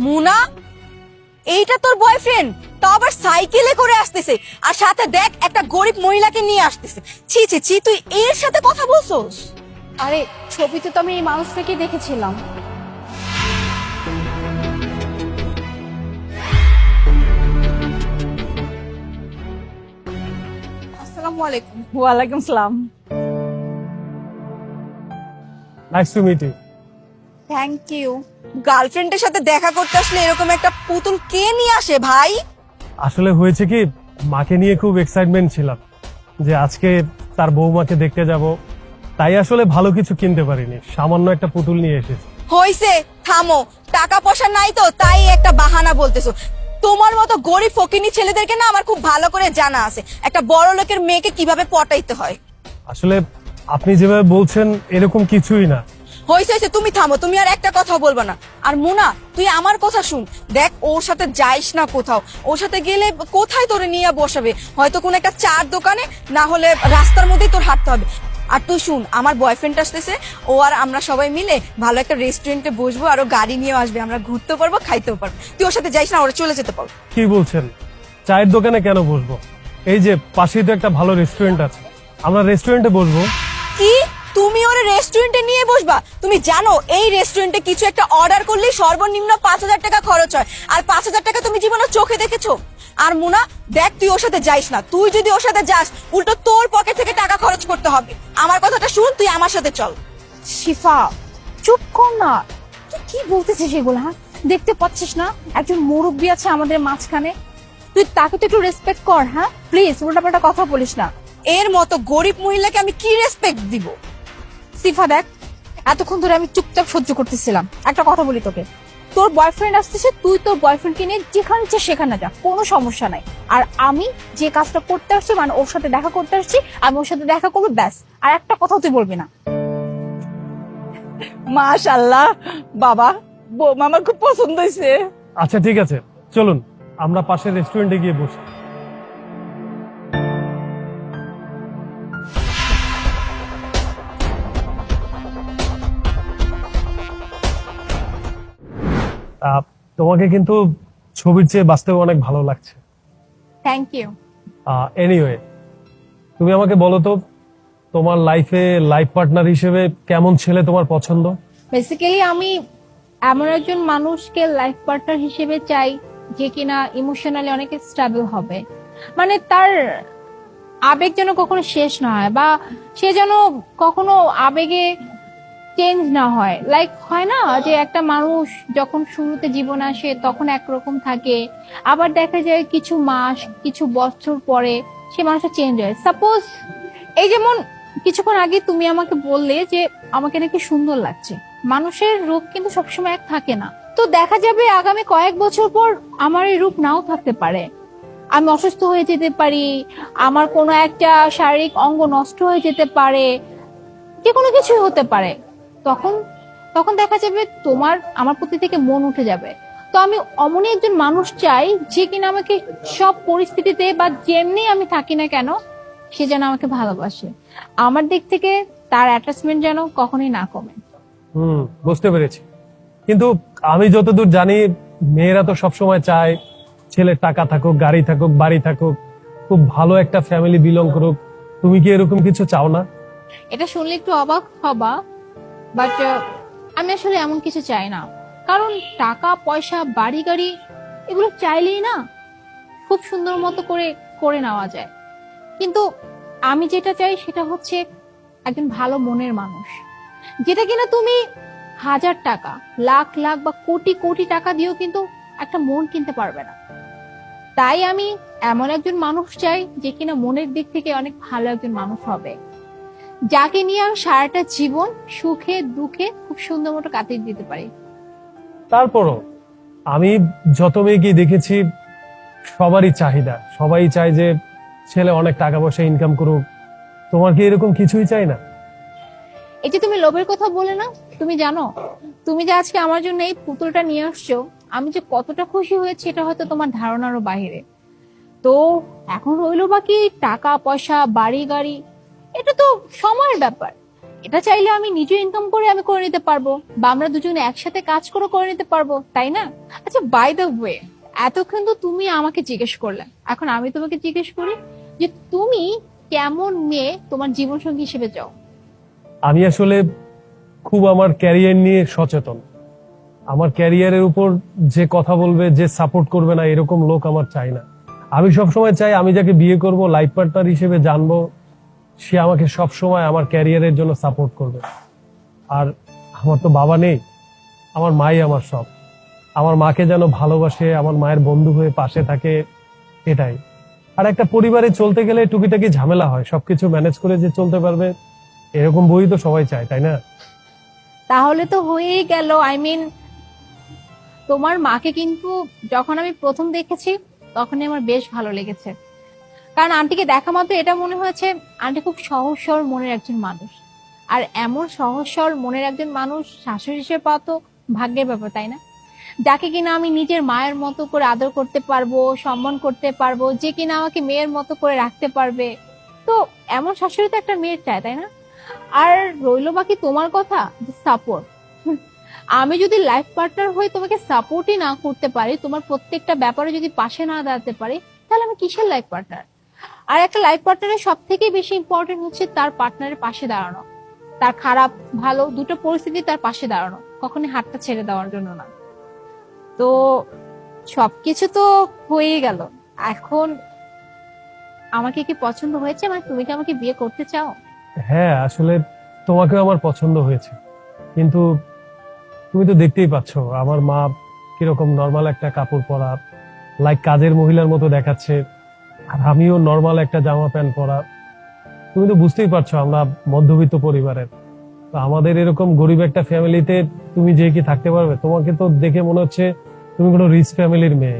মুনা, এইটা তোর বয়ফ্রেন্ড? তো আবার সাইকেলে করে আসতেছে, আর সাথে দেখ একটা গরিব মহিলাকে নিয়ে আসতেছে। ছি ছি ছি, তুই এর সাথে কথা বলছস? আরে ছবিতে তো আমি এই মানুষটাকে দেখেছিলাম। আসসালামু আলাইকুম। ওয়ালাইকুম সালাম। Nice to meet you. Thank you. গার্লফ্রেন্ডের সাথে দেখা করতে আসলে এরকম একটা পুতুল কে নিয়ে আসে ভাই? আসলে হয়েছে কি, মাকে নিয়ে খুব এক্সাইটমেন্ট ছিলাম যে আজকে তার বৌমাকে দেখতে যাব, তাই আসলে ভালো কিছু কিনতে পারিনি, সামান্য একটা পুতুল নিয়ে এসেছি। হইছে, থামো। টাকা পয়সা নাই তো তাই একটা বাহানা বলতেছো। তোমার মতো গরিব ফকিনি ছেলেদেরকে না আমার খুব ভালো করে জানা আছে, একটা বড় লোকের মেয়েকে কিভাবে পটাইতে হয়। আসলে আপনি যেভাবে বলছেন এরকম কিছুই না। হইছে হইছে, তুমি থামো, তুমি আর একটা কথা বলবে না। আর মুনা, তুই আমার কথা শুন। দেখ, ওর সাথে যাইস না কোথাও। ওর সাথে গেলে কোথায় তোরে নিয়ে বসাবে? হয়তো কোন একটা চার দোকানে, না হলে রাস্তার মধ্যেই তোর হাঁটতে হবে। আর তুই শুন, আমার বয়ফ্রেন্ড আসতেছে, ও আর আমরা সবাই মিলে ভালো একটা রেস্টুরেন্টে বসবো, আর ও গাড়ি নিয়ে আসবে, আমরা ঘুরতেও পারবো, খাইতেও পারবো। তুই ওর সাথে যাইস না, ওরা চলে যেতে পারবো। কি বলছেন? চায়ের দোকানে কেন বসবো? এই যে পাশেই তো একটা ভালো রেস্টুরেন্ট আছে, আমরা রেস্টুরেন্টে বসবো। কি, তুমি ওর রেস্টুরেন্টে নিয়ে বসবা? তুমি জানো এই রেস্টুরেন্টে কিছু একটা অর্ডার করলে সর্বনিম্ন 5,000 টাকা খরচ হয়, আর 5,000 টাকা তুমি জীবনে চোখে দেখেছো? আর মুনা, দেখ, তুই ওর সাথে যাইস না। তুই যদি ওর সাথে যাস, উল্টো তোর পকেট থেকে টাকা খরচ করতে হবে। আমার কথাটা শুন, তুই আমার সাথে চল। শিফা, চুপ কর না। তুই কি বলতেছিস এগুলো? হ্যাঁ, দেখতে পাচ্ছিস না একজন মুরব্বী আছে আমাদের মাঝখানে? তুই তাকে তো একটু রেসপেক্ট কর। হ্যাঁ প্লিজ, উল্টাপাল্টা কথা বলিস না। এর মতো গরিব মহিলাকে আমি কি রেসপেক্ট দিব? শিফা দেখ, এতক্ষণ ধরে আমি চুপচাপ সহ্য করতেছিলাম। একটা কথা বলি তোকে, তোর বয়ফ্রেন্ড আসতেছে, তুই তোর বয়ফ্রেন্ডকে নিয়ে যেখানে ইচ্ছে সেখানে যা, কোনো সমস্যা নাই। আর আমি যে কাজটা করতে আসছি, মানে ওর সাথে দেখা করতে আসছি, আমি ওর সাথে দেখা করবো, ব্যাস। আর একটা কথাও তুই বলবি না। মাশাআল্লাহ, বাবা, বৌমা আমার খুব পছন্দ হয়েছে। আচ্ছা ঠিক আছে, চলুন আমরা পাশের রেস্টুরেন্টে গিয়ে বসি। তোমাকে কিন্তু ছবির চেয়ে বাস্তবে অনেক ভালো লাগছে। Thank you. এনিওয়ে, তুমি আমাকে বলো তো, তোমার লাইফে লাইফ পার্টনার হিসেবে কেমন ছেলে তোমার পছন্দ? বেসিক্যালি আমি এমন একজন মানুষকে লাইফ পার্টনার হিসেবে চাই যে কিনা ইমোশনালি অনেক স্টেবল হবে, মানে তার আবেগ যেন কখনো শেষ না হয়, বা সে যেন কখনো আবেগে চেঞ্জ না হয়। লাইক হয় না যে একটা মানুষ যখন শুরুতে জীবন আসে তখন একরকম থাকে, আবার দেখা যায় কিছু মাস কিছু বছর পরে সে মানুষটা চেঞ্জ হয়। সাপোজ এই যেমন কিছুক্ষণ আগে তুমি আমাকে বললে যে আমাকে নাকি সুন্দর লাগছে। মানুষের রূপ কিন্তু সবসময় এক থাকে না, তো দেখা যাবে আগামী কয়েক বছর পর আমার এই রূপ নাও থাকতে পারে। আমি অসুস্থ হয়ে যেতে পারি, আমার কোনো একটা শারীরিক অঙ্গ নষ্ট হয়ে যেতে পারে, যে কোনো কিছুই হতে পারে। তখন তখন দেখা যাবে তোমার আমার প্রতি থেকে মন উঠে যাবে। তো আমি অমনই একজন মানুষ চাই যে কিনা আমাকে সব পরিস্থিতিতে বা যেমনি আমি থাকি না কেন সে যেন আমাকে ভালোবাসে। আমার দিক থেকে তার অ্যাটাচমেন্ট যেন কখনোই না কমে। বুঝতে পেরেছি, কিন্তু আমি যতদূর জানি মেয়েরা তো সবসময় চায় ছেলের টাকা থাকুক, গাড়ি থাকুক, বাড়ি থাকুক, খুব ভালো একটা ফ্যামিলি বিলং করুক। তুমি কি এরকম কিছু চাও না? এটা শুনলে একটু অবাক হবা, বাট আমি আসলে এমন কিছু চাই না। কারণ টাকা পয়সা বাড়ি গাড়ি এগুলো চাইলেই না খুব সুন্দর মতো করে করে নেওয়া যায়, কিন্তু আমি যেটা চাই সেটা হচ্ছে একজন ভালো মনের মানুষ, যেটা কিনা তুমি হাজার টাকা, লাখ লাখ বা কোটি কোটি টাকা দিয়েও কিন্তু একটা মন কিনতে পারবে না। তাই আমি এমন একজন মানুষ চাই যে কিনা মনের দিক থেকে অনেক ভালো একজন মানুষ হবে, যাকে নিয়ে আমি সারাটা জীবন সুখে দুঃখে খুব সুন্দর মতো কাটিয়ে দিতে পারি। তারপরও আমি যত মেয়েকে দেখেছি সবারই চাহিদা, সবাই চায় যে ছেলে অনেক টাকা পয়সা ইনকাম করুক। তোমার কি এরকম কিছুই চাই না? এই যে তুমি লোভের কথা বলে না, তুমি জানো তুমি যে আজকে আমার জন্য এই পুতুলটা নিয়ে আসছো, আমি যে কতটা খুশি হয়েছি এটা হয়তো তোমার ধারণারও বাইরে। তো এখন রইলো বাকি টাকা পয়সা বাড়ি গাড়ি, এটা তো সময়ের ব্যাপার। এটা চাইলে আমি নিজে ইনকাম করে আমি করে নিতে পারবো, বা আমরা দুজনে একসাথে কাজ করে নিতে পারবো, তাই না? আচ্ছা, বাই দ্য ওয়ে, এতক্ষণ তো তুমি আমাকে জিজ্ঞেস করলে, এখন আমি তোমাকে জিজ্ঞেস করি যে তুমি কেমন মেয়ে তোমার জীবন সঙ্গী হিসেবে চাও? আমি আসলে খুব আমার ক্যারিয়ার নিয়ে সচেতন। আমার ক্যারিয়ারের উপর যে কথা বলবে, যে সাপোর্ট করবে না, এরকম লোক আমার চাই না। আমি সবসময় চাই আমি যাকে বিয়ে করব, লাইফ পার্টনার হিসেবে জানবো, সে আমাকে সবসময় আমার ক্যারিয়ারের জন্য সাপোর্ট করবে। আর আমার তো বাবা নেই, আমার মাই আমার সব। আমার মাকে যেন ভালোবাসে, আমার মায়ের বন্ধু হয়ে পাশে থাকে, এটাই। আর একটা পরিবারে চলতে গেলে টুকিটাকি ঝামেলা হয়, সবকিছু ম্যানেজ করে যে চলতে পারবে, এরকম বই তো সবাই চায়, তাই না? তাহলে তো হয়েই গেল। আই মিন, তোমার মাকে কিন্তু যখন আমি প্রথম দেখেছি তখনই আমার বেশ ভালো লেগেছে। কারণ আন্টিকে দেখা মাত্র এটা মনে হয়েছে আন্টি খুব সহজ সরল মনের একজন মানুষ। আর এমন সহজ সরল মনের একজন মানুষ শাশুড়ি হিসেবে পাওয়া তো ভাগ্যের ব্যাপার, তাই না? যাকে কিনা আমি নিজের মায়ের মতো করে আদর করতে পারবো, সম্মান করতে পারবো, যে কিনা আমাকে মেয়ের মতো করে রাখতে পারবে। তো এমন শাশুড়ি তো একটা মেয়ের চায়, তাই না? আর রইলো বাকি তোমার কথা, সাপোর্ট। আমি যদি লাইফ পার্টনার হয়ে তোমাকে সাপোর্টই না করতে পারি, তোমার প্রত্যেকটা ব্যাপারে যদি পাশে না দাঁড়াতে পারি, তাহলে আমি কিসের লাইফ পার্টনার? আর একটা লাইফ পার্টনারের সব থেকে বেশি ইম্পর্টেন্ট হচ্ছে তার পার্টনারের পাশে দাঁড়ানো, তার খারাপ ভালো দুটো পরিস্থিতি তার পাশে দাঁড়ানো, কখনই হাতটা ছেড়ে দেওয়ার জন্য না। তো সবকিছু তো হয়েই গেল, এখন আমাকে কি পছন্দ হয়েছে? মানে তুমি কি আমাকে বিয়ে করতে চাও? হ্যাঁ, আসলে তোমাকেও আমার পছন্দ হয়েছে, কিন্তু তুমি তো দেখতেই পাচ্ছ আমার মা কিরকম নর্মাল একটা কাপড় পরা, লাইক কাজের মহিলার মতো দেখাচ্ছে, আর আমিও নর্মাল একটা জামা প্যান্ট পরা। তুমি তো বুঝতেই পারছো আমরা মধ্যবিত্ত পরিবারের। তো আমাদের এরকম গরিব একটা ফ্যামিলিতে তুমি যে কি থাকতে পারবে? তোমাকে তো দেখে মনে হচ্ছে তুমি কোনো রিচ ফ্যামিলির মেয়ে।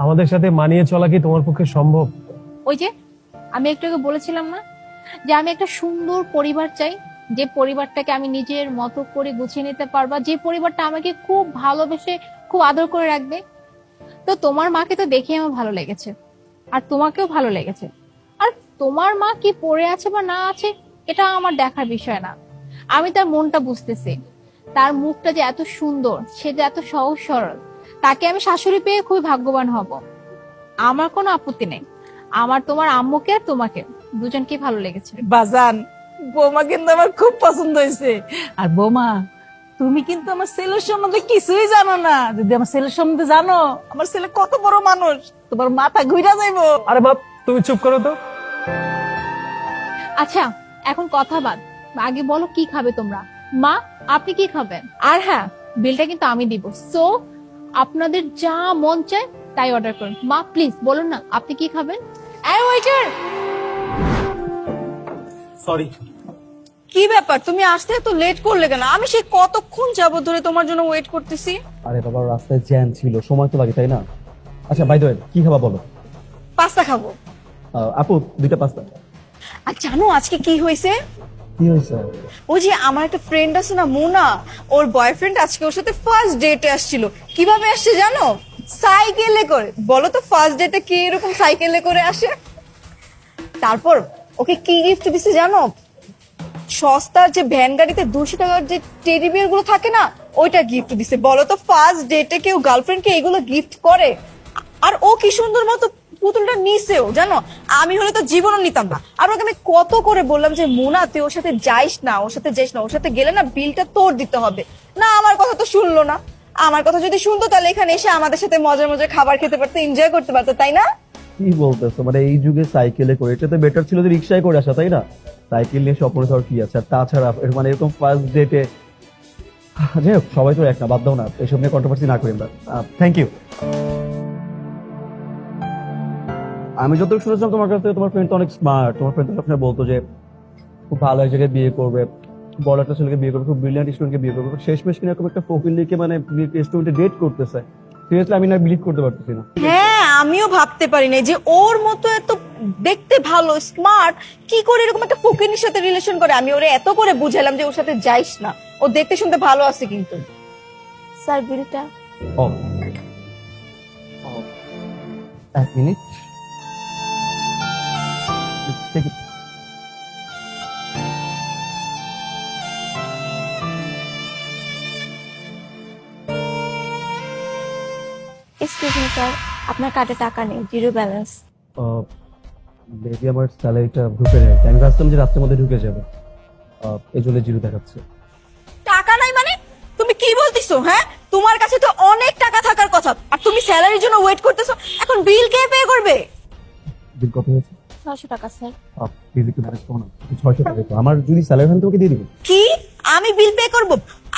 আমাদের সাথে মানিয়ে চলা কি তোমার পক্ষে সম্ভব? ওই যে আমি একটু আগে বলেছিলাম না যে আমি একটা সুন্দর পরিবার চাই, যে পরিবারটাকে আমি নিজের মতো করে গুছিয়ে নিতে পারবা, যে পরিবারটা আমাকে খুব ভালোবেসে খুব আদর করে রাখবে। তো তোমার মাকে তো দেখে আমার ভালো লেগেছে, আর তোমাকেও ভালো লেগেছে। আর তোমার মা কি পড়ে আছে বা না আছে এটা আমার দেখার বিষয় না, আমি তার মনটা বুঝতেছি। তার মুখটা যে এত সুন্দর, সে যে এত সহজ সরল, তাকে আমি শাশুড়ি পেয়ে খুবই ভাগ্যবান হব। আমার কোনো আপত্তি নেই। আমার তোমার আম্মুকে আর তোমাকে দুজনকে ভালো লেগেছে। বাজান, বৌমা কিন্তু আমার খুব পছন্দ হয়েছে। আর বৌমা, তুমি কিন্তু আমার ছেলের সম্বন্ধে কিছুই জানো না। যদি আমার ছেলের সম্বন্ধে জানো, আমার ছেলে কত বড় মানুষ, তোমার মাথা ঘুরা যাইবো। আরে বাপ, তুমি চুপ করো তো। আচ্ছা, এখন কথা বাদ, আগে বলো কি খাবে তোমরা? মা, আপনি কি খাবেন? আর হ্যাঁ, বিলটা কিন্তু আমি দিব। সো আপনাদের যা মন চায় তাই অর্ডার করুন। মা প্লিজ বলুন না আপনি কি খাবেন। এই ওয়েটার! সরি। কি ব্যাপার, তুমি আসতে এত লেট করলে কেন? আমি সেই কতক্ষণ যাবত ধরে তোমার জন্য ওয়েট করতেছি। আরে বাবা, রাস্তায় জ্যাম ছিল, সময় তো লাগে, তাই না? আচ্ছা, বাই দ্য ওয়ে, কি খাবা বলো? পাস্তা খাবো। আপু, 2টা পাস্তা। আর জানো আজকে কি হয়েছে? কি হয়েছে? ওই যে আমার একটা ফ্রেন্ড আছে না, মোনা, ওর বয়ফ্রেন্ড আজকে ওর সাথে ফার্স্ট ডেটে আসছিল। কিভাবে আসছে জানো? সাইকেলে করে। বলো তো ফার্স্ট ডেটে কি এরকম সাইকেলে করে আসে? তারপর ওকে কি গিফট দিছে জানো? সস্তার যে ভ্যান গাড়িতে 200 টাকার যে টেডি বিয়ার গুলো থাকে না, ওইটা গিফট দিছে। বলো তো ফার্স্ট ডেটে কেউ গার্লফ্রেন্ডকে এগুলো গিফট করে? আর ও কি সুন্দর মতো পুতুলটা নিছেও, জানো? আমি হলে তো জীবনও নিতাম না। আর ওকে আমি কত করে বললাম যে মোনা তুই ওর সাথে যাইস না, ওর সাথে যাইস না, ওর সাথে গেলে না বিলটা তোর দিতে হবে। না, আমার কথা তো শুনলো না। আমার কথা যদি শুনতো তাহলে এখানে এসে আমাদের সাথে মজার মজার খাবার খেতে পারতো, এনজয় করতে পারতো, তাই না? কি বলতেছো? মানে এই যুগে সাইকেলে করে, এটা তো বেটার ছিল যে রিক্সায় করে আসা, তাই না? সাইকেল নিয়ে স্বপ্ন দেওয়ার কি আছে? আর তাছাড়া মানে এরকম ফার্স্ট ডেটে, যাই হোক, সবাই তো এক না, বাদ দাও না, এসব নিয়ে কন্ট্রোভার্সি না করি আমরা। Thank you. আমি যতটুকু শুনেছিলাম তোমার কাছ থেকে, তোমার ফ্রেন্ড তো অনেক স্মার্ট। তোমার ফ্রেন্ড তো সবসময় বলতো যে খুব ভালো এক জায়গায় বিয়ে করবে, বড় একটা ছেলেকে বিয়ে করবে, খুব ব্রিলিয়ান্ট স্টুডেন্টকে বিয়ে করবে। শেষমেশ কিনা এরকম একটা ফকিরকে মানে স্টুডেন্টে ডেট করতেছে। সিরিয়াসলি আমি না বিলিভ করতে পারতেছি না। হ্যাঁ, আমিও ভাবতে পারি না যে ওর মতো এত দেখতে ভালো স্মার্ট কি করে এরকম একটা ফকিনীর সাথে রিলেশন করে। আমি ওরে এত করে বুঝালাম যে ওর সাথে যাইস না, ও দেখতে শুনতে ভালো আছে কিন্তু। স্যার বিলটা। ও, 1 মিনিট। এক্সকিউজ মি স্যার, আপনার কার্ডে টাকা নেই, জিরো ব্যালেন্স। বেবি আমার স্যালারিটা ঢুকে নেই, আমি ভাবছিলাম যে রাতের মধ্যে ঢুকে যাবে, এই জন্য জিরো দেখাচ্ছে। টাকা নাই মানে তুমি কি বলতিছো? হ্যাঁ, তোমার কাছে তো অনেক টাকা থাকার কথা, আর তুমি স্যালারির জন্য ওয়েট করতেছো। এখন বিল কে পে করবে? বিল কত হয়েছে? 600 টাকা স্যার। প্লিজ একটু ম্যানেজ করো না, 600 টাকা তো আমার যদি স্যালারি হয় তোমাকে দিয়ে দিবো। কি আমি বিল পে করব?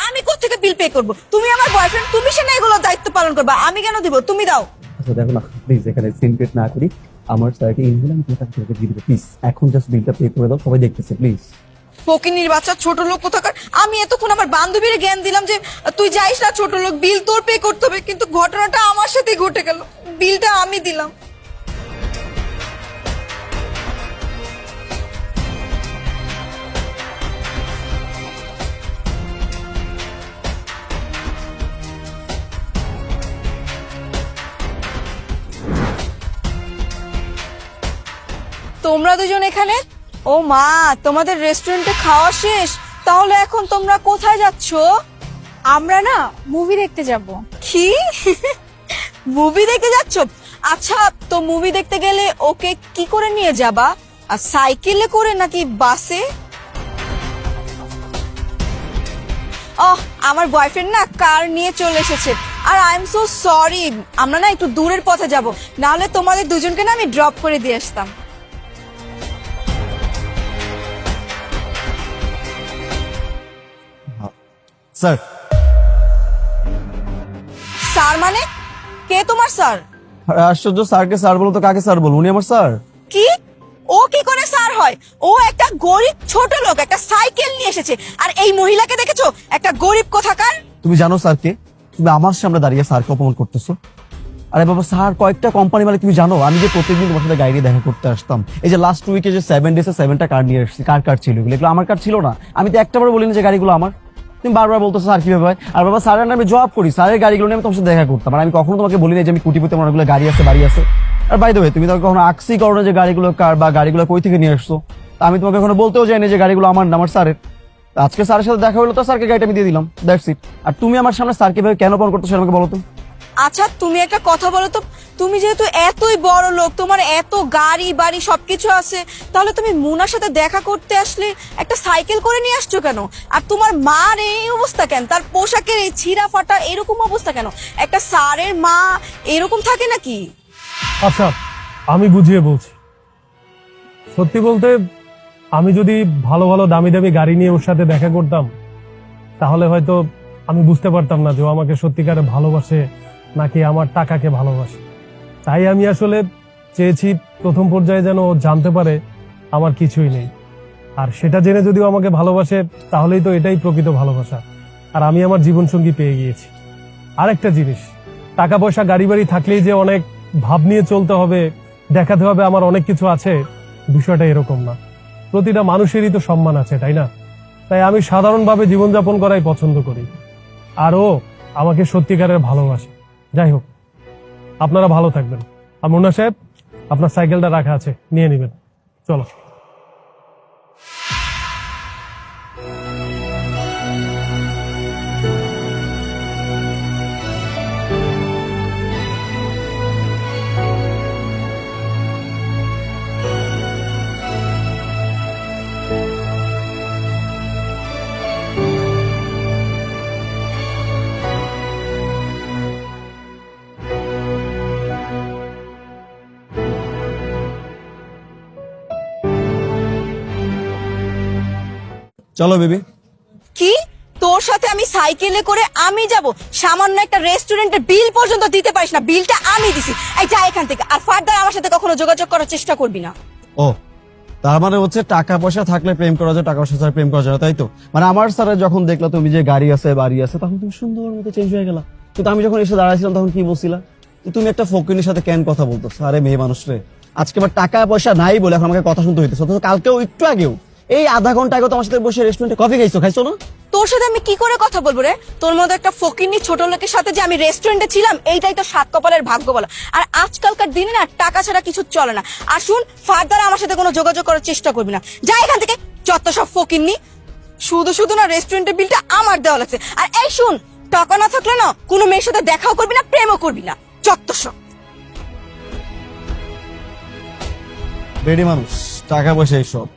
আমি কোত্থেকে বিল পে করব? তুমি আমার বয়ফ্রেন্ড, তুমি সে না এগুলো দায়িত্ব পালন করবা, আমি কেন দিব? তুমি দাও। আচ্ছা দেখো না প্লিজ, এখানে সিনক্রেট না করি, আমার স্যালারি ইন হলে আমি তোমাকে দিয়ে দিবো প্লিজ। এখন জাস্ট বিলটা পে করে দাও, সবাই দেখতেছে প্লিজ। ফকিনির বাচ্চা, ছোট লোক কোথাকার। আমি এতক্ষণ আমার বান্ধবীর জ্ঞান দিলাম যে তুই যাইস না, ছোট লোক, বিল তোর পে করতে হবে, কিন্তু ঘটনাটা আমার সাথে ঘটে গেল, বিলটা আমি দিলাম। তোমরা দুজন এখানে? ও মা, তোমাদের রেস্টুরেন্টে খাওয়া শেষ? তাহলে এখন তোমরা কোথায় যাচ্ছ? আমরা না মুভি দেখতে যাব। কি মুভি দেখতে যাচ্ছ? আচ্ছা, তো মুভি দেখতে গেলে ওকে কি করে নিয়ে যাবা? আর সাইকেলে করে নাকি বাসে? ওহ, আমার বয়ফ্রেন্ড না কার নিয়ে চলে এসেছে, আর আই এম সো সরি, আমরা না একটু দূরের পথে যাব, না হলে তোমাদের দুজনকে না আমি ড্রপ করে দিয়ে আসতাম। স্যার। স্যার মানে? কে তোমার স্যার? আশ্চর্য, স্যারকে স্যার বলো তো কাকে স্যার বলবো? উনি আমার স্যার। কি? ও কি করে স্যার হয়? ও একটা গরিব ছোট লোক, একটা সাইকেল নিয়ে এসেছে, আর এই মহিলাকে দেখেছো, একটা গরিব কোথাকার। তুমি জানো স্যারকে? তুমি আমার সামনে দাঁড়িয়ে স্যারকে অপমান করতেছো। আরে বাবা, স্যার কয়েকটা কোম্পানি মালিক, তুমি জানো আমি যে প্রত্যেকদিন তোমার সাথে গাড়ি দেখা করতে আসতাম, এই যে লাস্ট উইকে যে 7 ডেসে 7টা কার নিয়ে এসেছি, কার কার ছিল এগুলো? এগুলো আমার কার ছিল না। আমি তো একটাবার বলিনি যে গাড়িগুলো আমার। তুমি বারবার বলতেছো স্যার কিভাবে হয়? আর বাবা, স্যারের নামে জব করি, স্যারের গাড়িগুলো নিয়ে আমি তোমার সাথে দেখা করতাম, আর আমি কখনো তোমাকে বলিনি যে আমি কুটিপতি আমার অনেকগুলো গাড়ি আছে, বাড়ি আছে। আর বাই দ্য ওয়ে, তুমি তো কখনো আকসি করো না যে গাড়িগুলো কার বা গাড়িগুলো কই থেকে নিয়ে আসছো। তা আমি তোমাকে কখনো বলতেও যাইনি যে গাড়িগুলো আমার না, আমার স্যারের। আজকে স্যারের সাথে দেখা হলো তো স্যারকে গাড়িটা আমি দিয়ে দিলাম, দ্যাটস ইট। আর তুমি আমার সামনে স্যারকে ভাবে কেন অপমান করতেছো আমাকে বলো তো? আচ্ছা, তুমি একটা কথা বলো তো, তুমি যেহেতু এতই বড় লোক, তোমার এত গাড়ি বাড়ি সবকিছু আছে, তাহলে তুমি মুনার সাথে দেখা করতে আসলে একটা সাইকেল করে নিয়ে আসছো কেন? আর তোমার মার এই অবস্থা কেন? তার পোশাকের এই ছিঁড়া ফাটা এরকম অবস্থা কেন? একটা স্যারের মা এরকম থাকে নাকি? আচ্ছা, আমি বুঝিয়ে বলছি। সত্যি বলতে, আমি যদি ভালো ভালো দামি দামি গাড়ি নিয়ে ওর সাথে দেখা করতাম, তাহলে হয়তো আমি বুঝতে পারতাম না যে ও আমাকে সত্যিকারে ভালোবাসে নাকি আমার টাকাকে ভালোবাসে। তাই আমি আসলে চেয়েছি প্রথম পর্যায়ে যেন ও জানতে পারে আমার কিছুই নেই, আর সেটা জেনে যদিও আমাকে ভালোবাসে, তাহলেই তো এটাই প্রকৃত ভালোবাসা। আর আমি আমার জীবনসঙ্গী পেয়ে গিয়েছি। আরেকটা জিনিস, টাকা পয়সা গাড়ি বাড়ি থাকলেই যে অনেক ভাব নিয়ে চলতে হবে, দেখাতে হবে আমার অনেক কিছু আছে, বিষয়টা এরকম না। প্রতিটা মানুষেরই তো সম্মান আছে, তাই না? তাই আমি সাধারণভাবে জীবনযাপন করাই পছন্দ করি, আর ও আমাকে সত্যিকারের ভালোবাসে। যাই হোক, আপনারা ভালো থাকবেন। আর মুন্না সাহেব, আপনার সাইকেলটা রাখা আছে, নিয়ে নেবেন। চলো। চলো বেবি। কি? তোর সাথে আমি সাইকেলে করে আমি যাব? সামান্য একটা রেস্টুরেন্টের বিল পর্যন্ত দিতে পারিস না, বিলটা আমি দিছি। এই যা এখান থেকে, আর ফার্দার আমার সাথে কখনো যোগাযোগ করার চেষ্টা করবি না। ও, তার মানে হচ্ছে টাকা পয়সা থাকলে প্রেম করা যায়, টাকা পয়সা ছাড়া প্রেম করা যায় না, তাই তো? মানে আমার স্যারের যখন দেখলা তুমি যে গাড়ি আছে বাড়ি আছে, তখন তুমি সুন্দর মতো চেঞ্জ হয়ে গেলা। কিন্তু আমি যখন এসে দাঁড়াইছিলাম তখন কি বলছিলা? তুমি একটা ফকিনের সাথে কেন কথা বলতেছো? আরে মেয়ে মানুষ রে, আজকে আমার টাকা পয়সা নাই বলে এখন আমাকে কথা শুনতে হইতেছে। অথচ কালকেও একটু আগেও এই আধা ঘন্টা আগে তোমার সাথে বসে রেস্টুরেন্টে কফি খাইছো না? তোর সাথে আমি কি করে কথা বলবো রে? তোর মতো একটা ফকিন্নি ছোট লোকের সাথে যে আমি রেস্টুরেন্টে ছিলাম, এইটাই তো সাত কপালের ভাগ্য বলা। আর আজকালকার দিনে না টাকা ছাড়া কিছু চলে না। আর শুন, ফার্দার আমার সাথে কোনো যোগাযোগ করার চেষ্টা করবি না, যা এখান থেকে। যত সব ফকিন্নি, শুধু শুধু না রেস্টুরেন্টের বিলটা আমার দেওয়া লাগছে। আর এই শুন, টাকা না থাকলে না কোনো মেয়ের সাথে দেখাও করবি না, প্রেমও করবি না, চত্বর। বেডি মানুষ, টাকা পয়সা এইসব।